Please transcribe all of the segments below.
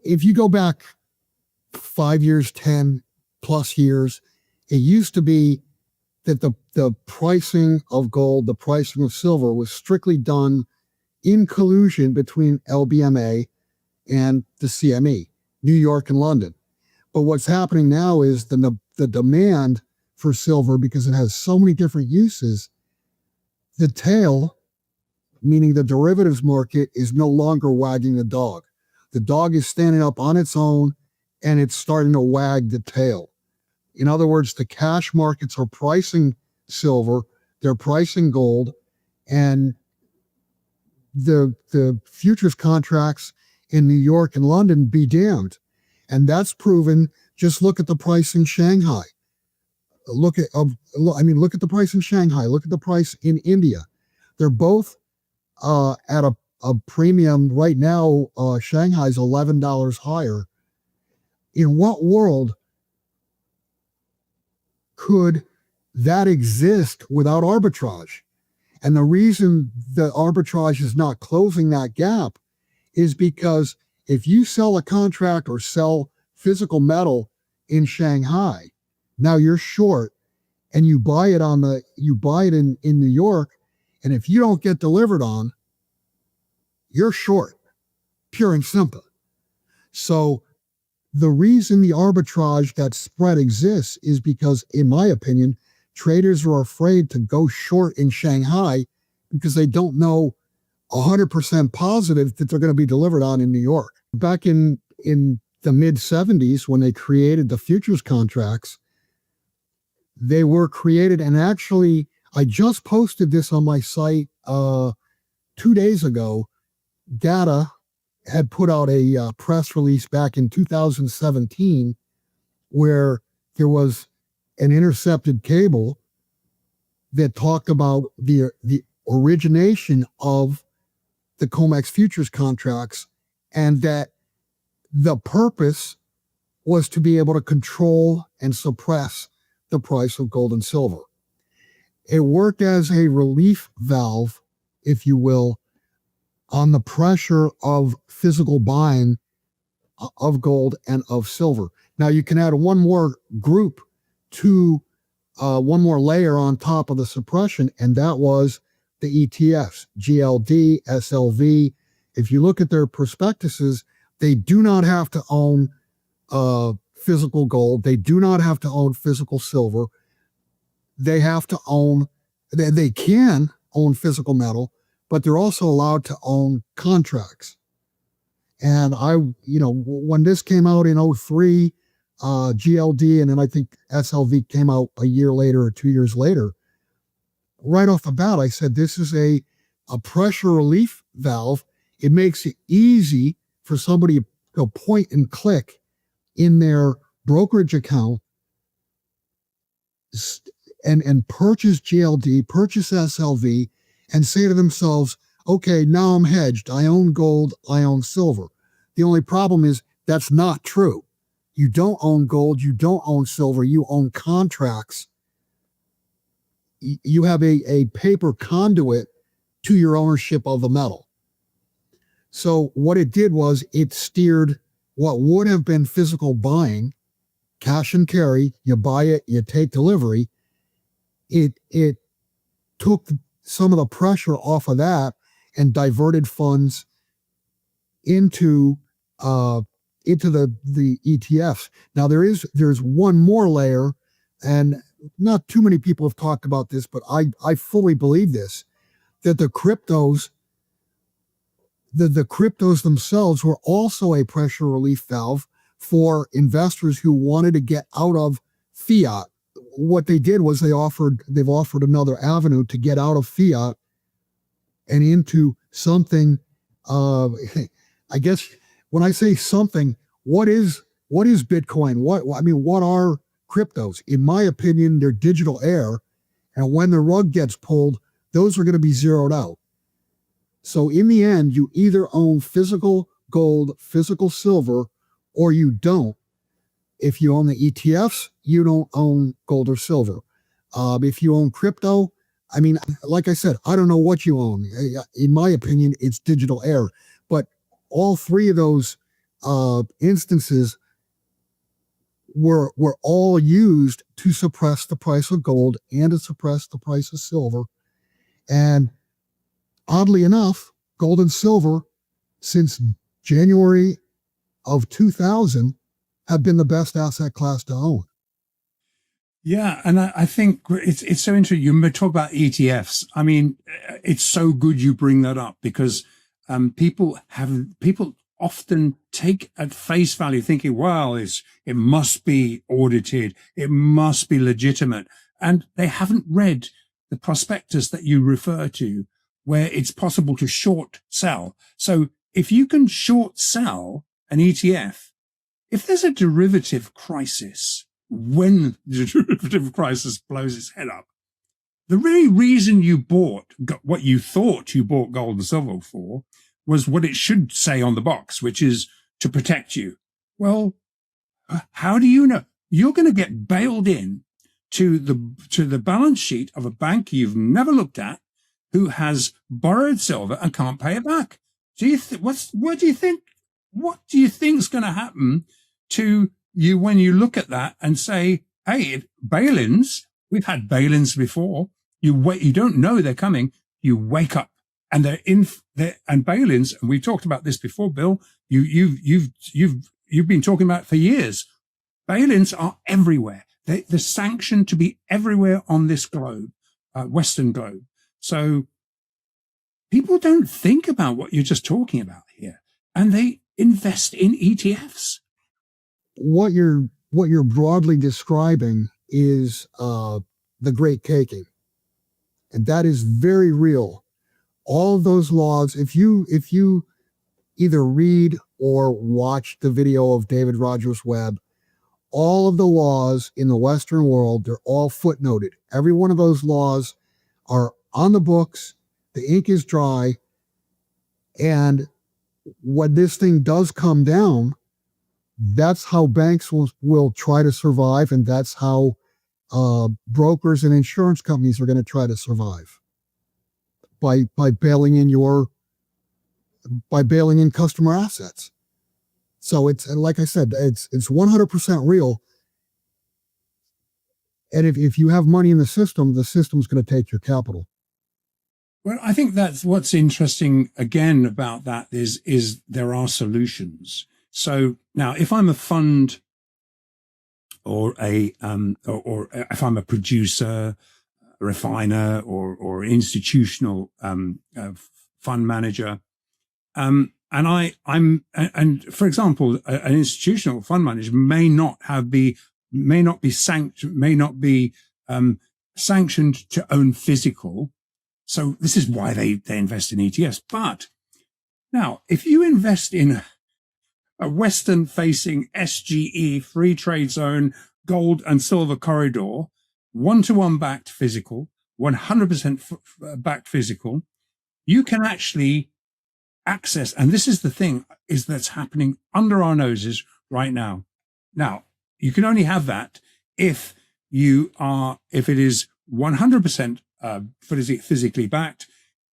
if you go back 5 years, 10 plus years, it used to be that the pricing of gold, the pricing of silver was strictly done in collusion between LBMA and the CME, New York and London. But what's happening now is the demand for silver, because it has so many different uses, the tail, meaning the derivatives market, is no longer wagging the dog. The dog is standing up on its own and it's starting to wag the tail. In other words, the cash markets are pricing silver, they're pricing gold, and the futures contracts in New York and London be damned. And that's proven. Just look at the price in Shanghai. Look at the price in Shanghai. Look at the price in India. They're both at a premium right now. Shanghai's $11 higher. In what world could that exist without arbitrage? And the reason the arbitrage is not closing that gap is because if you sell a contract or sell physical metal in Shanghai, now you're short, and you buy it in New York, and if you don't get delivered on, you're short, pure and simple. So the reason the arbitrage, that spread, exists is because, in my opinion, traders are afraid to go short in Shanghai because they don't know 100% positive that they're going to be delivered on in New York. Back in the mid-70s, when they created the futures contracts, they were created, and actually, I just posted this on my site 2 days ago. Data had put out a press release back in 2017 where there was an intercepted cable that talked about the origination of the COMEX futures contracts, and that the purpose was to be able to control and suppress the price of gold and silver. It worked as a relief valve, if you will, on the pressure of physical buying of gold and of silver. Now you can add one more group to one more layer on top of the suppression, and that was the ETFs, GLD, SLV. If you look at their prospectuses, they do not have to own physical gold. They do not have to own physical silver. They have to own, they can own physical metal, but they're also allowed to own contracts. And when this came out in 2003, GLD, and then I think SLV came out a year later or 2 years later, right off the bat, I said, this is a pressure relief valve. It makes it easy for somebody to point and click in their brokerage account and purchase GLD, purchase SLV, and say to themselves, okay, now I'm hedged. I own gold, I own silver. The only problem is that's not true. You don't own gold, you don't own silver, you own contracts. You have a paper conduit to your ownership of the metal. So what it did was it steered what would have been physical buying, cash and carry, you buy it, you take delivery. It took some of the pressure off of that and diverted funds into the ETFs. Now there's one more layer, and not too many people have talked about this, but I fully believe this, that the cryptos themselves were also a pressure relief valve for investors who wanted to get out of fiat. What they did was they've offered another avenue to get out of fiat and into something. I guess when I say something, what is Bitcoin? What are cryptos? In my opinion, they're digital air, and when the rug gets pulled, those are going to be zeroed out. So in the end, you either own physical gold, physical silver, or you don't. If you own the ETFs, you don't own gold or silver. If you own crypto, like I said, I don't know what you own. In my opinion, it's digital air. But all three of those instances were all used to suppress the price of gold and to suppress the price of silver. And oddly enough, gold and silver since January of 2000 have been the best asset class to own. Yeah, and I think it's so interesting. You talk about ETFs. I mean, it's so good you bring that up because people often take at face value, thinking, "Well, it must be audited, it must be legitimate," and they haven't read the prospectus that you refer to, where it's possible to short sell. So if you can short sell an ETF, if there's a derivative crisis, when the derivative crisis blows its head up, the very reason you bought what you thought you bought gold and silver for was what it should say on the box, which is to protect you. Well, how do you know? You're going to get bailed in to the balance sheet of a bank you've never looked at, who has borrowed silver and can't pay it back. What do you think? What do you think is going to happen to you when you look at that and say, "Hey, bail-ins, we've had bail-ins before. You wait, you don't know they're coming. You wake up and and bail-ins, and we talked about this before, Bill. You've been talking about it for years. Bail-ins are everywhere. They're sanctioned to be everywhere on this globe, Western globe. So people don't think about what you're just talking about here, and they invest in ETFs. What you're broadly describing is the great caking, and that is very real. All of those laws, if you either read or watch the video of David Rogers Webb, all of the laws in the Western world, they're all footnoted. Every one of those laws are on the books. The ink is dry. And when this thing does come down, that's how banks will try to survive. And that's how brokers and insurance companies are going to try to survive by bailing in customer assets. So it's, like I said, it's 100% real. And if you have money in the system's going to take your capital. Well, I think that's what's interesting again about that is there are solutions. So now, if I'm a fund or or if I'm a producer, a refiner, or institutional fund manager, and for example, an institutional fund manager may not be sanctioned to own physical. So this is why they invest in ETFs. But now, if you invest in a Western facing SGE free trade zone, gold and silver corridor, 1-to-1 backed physical, 100% backed physical, you can actually access, and this is the thing is that's happening under our noses right now. Now, you can only have that if it is 100% physically backed.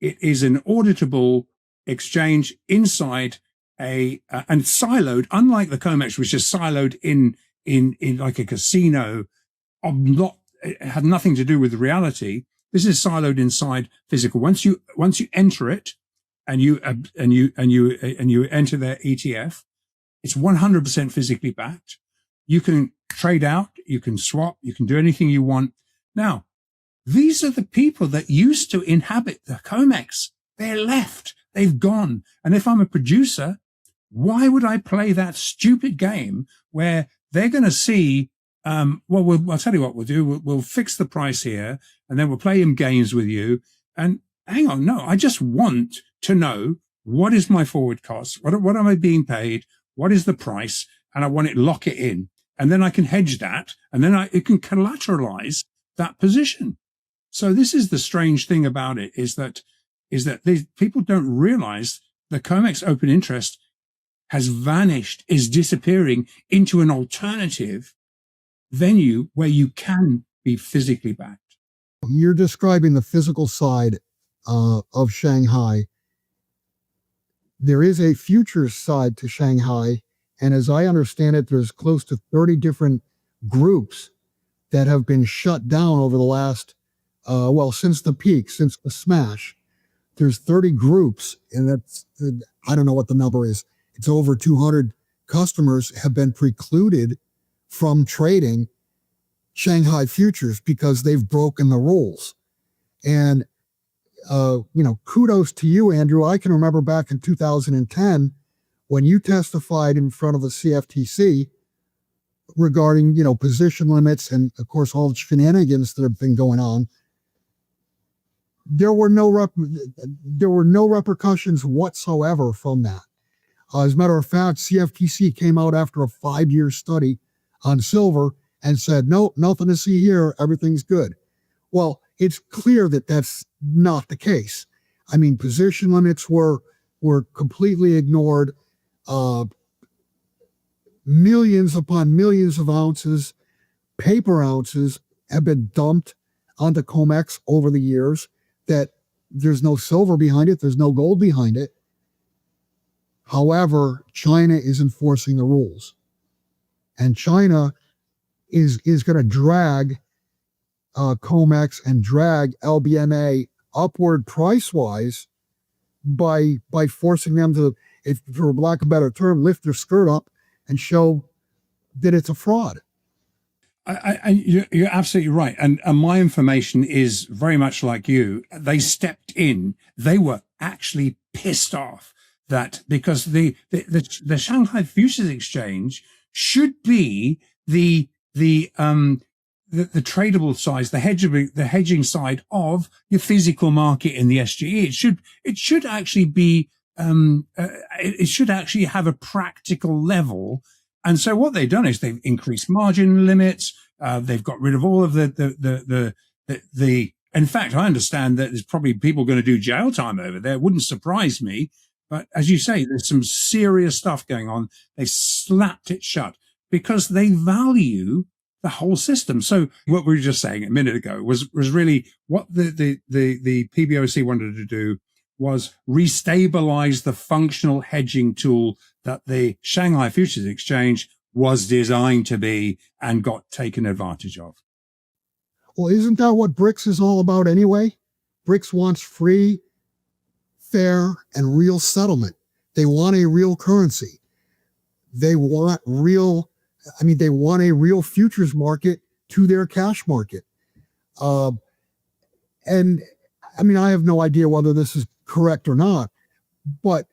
It is an auditable exchange inside and siloed, unlike the COMEX, which is siloed in like a casino. It had nothing to do with reality. This is siloed inside physical. Once you enter it, and you enter their ETF, it's 100% physically backed. You can trade out, you can swap, you can do anything you want. Now, these are the people that used to inhabit the COMEX. They're left. They've gone. And if I'm a producer, why would I play that stupid game where they're going to see, I'll tell you what we'll do. We'll fix the price here, and then we'll play them games with you. And hang on, no, I just want to know what is my forward cost? What am I being paid? What is the price? And I want it lock it in. And then I can hedge that. And then it can collateralize that position. So this is the strange thing about it is that these people don't realize the COMEX open interest has vanished, is disappearing into an alternative venue where you can be physically backed. You're describing the physical side of Shanghai. There is a futures side to Shanghai, And as I understand it, there's close to 30 different groups that have been shut down over the last, since the peak, since the smash. There's 30 groups, and that's, I don't know what the number is. It's over 200 customers have been precluded from trading Shanghai futures because they've broken the rules. And, kudos to you, Andrew. I can remember back in 2010 when you testified in front of the CFTC regarding, position limits and, of course, all the shenanigans that have been going on. There were no repercussions whatsoever from that. As a matter of fact, CFTC came out after a 5-year study on silver and said, "No, nothing to see here. Everything's good." Well, it's clear that that's not the case. I mean, position limits were completely ignored. Millions upon millions of ounces, paper ounces, have been dumped onto COMEX over the years. That there's no silver behind it, there's no gold behind it. However, China is enforcing the rules, and China is going to drag COMEX and drag LBMA upward price wise by forcing them to, if for lack of a better term, lift their skirt up and show that it's a fraud. You're absolutely right. And my information is very much like you. They stepped in. They were actually pissed off that because the Shanghai Futures Exchange should be the tradable size, the hedging side of your physical market in the SGE. It should actually be, it should actually have a practical level. And so what they've done is they've increased margin limits. They've got rid of all of the. In fact, I understand that there's probably people going to do jail time over there. It wouldn't surprise me. But as you say, there's some serious stuff going on. They slapped it shut because they value the whole system. So what we were just saying a minute ago was really what the PBOC wanted to do was restabilize the functional hedging tool that the Shanghai Futures Exchange was designed to be and got taken advantage of. Well, isn't that what BRICS is all about anyway? BRICS wants free, fair, and real settlement. They want a real currency. They want a real futures market to their cash market. I have no idea whether this is correct or not, but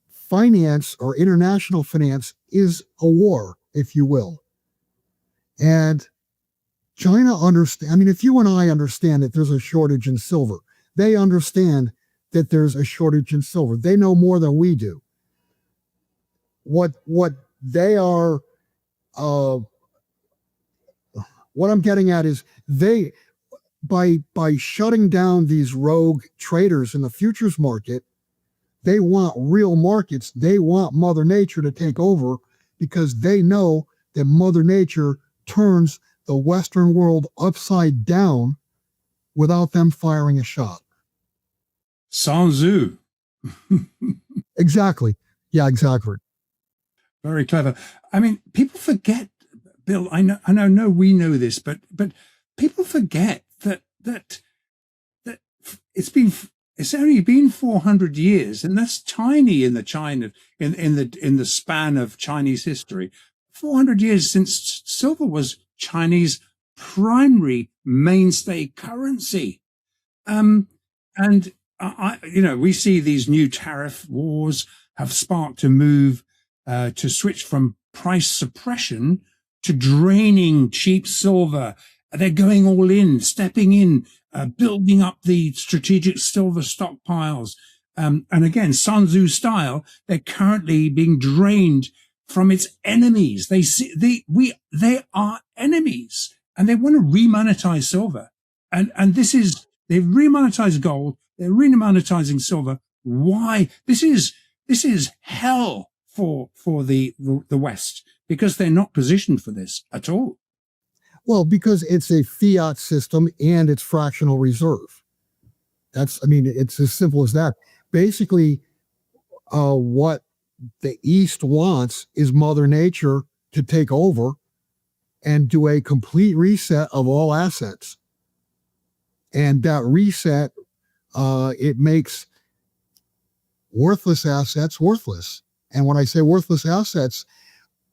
finance or international finance is a war, if you will. And China understands, if you and I understand that there's a shortage in silver, they understand that there's a shortage in silver. They know more than we do. What they are, what I'm getting at is they, by shutting down these rogue traders in the futures market, they want real markets. They want Mother Nature to take over because they know that Mother Nature turns the Western world upside down without them firing a shot. Sun Tzu. Exactly. Yeah, exactly. Very clever. People forget, Bill, I know we know this, but people forget that it's only been 400 years, and that's tiny in the span of Chinese history. 400 years since silver was Chinese primary mainstay currency. We see these new tariff wars have sparked a move to switch from price suppression to draining cheap silver. They're going all in, stepping in, building up the strategic silver stockpiles. And again, Sun Tzu style, they're currently being drained from its enemies. They are enemies, and they want to remonetize silver. And they've remonetized gold. They're remonetizing silver. Why? This is hell for the West, because they're not positioned for this at all. Well, because it's a fiat system and it's fractional reserve. It's as simple as that. Basically, what the East wants is Mother Nature to take over and do a complete reset of all assets. And that reset, it makes worthless assets worthless. And when I say worthless assets,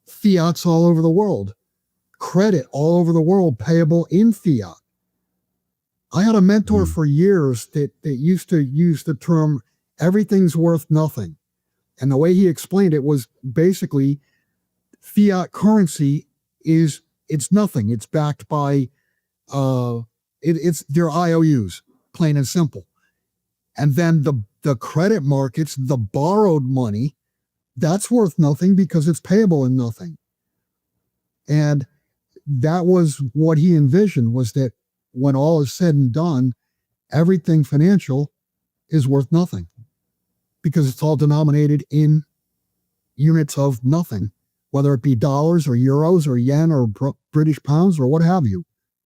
fiat's all over the world, credit all over the world, payable in fiat. I had a mentor for years that used to use the term, everything's worth nothing. And the way he explained it was basically fiat currency it's nothing. It's backed by, it's their IOUs, plain and simple. And then the credit markets, the borrowed money, that's worth nothing because it's payable in nothing. And that was what he envisioned, was that when all is said and done, everything financial is worth nothing because it's all denominated in units of nothing, whether it be dollars or euros or yen or British pounds or what have you.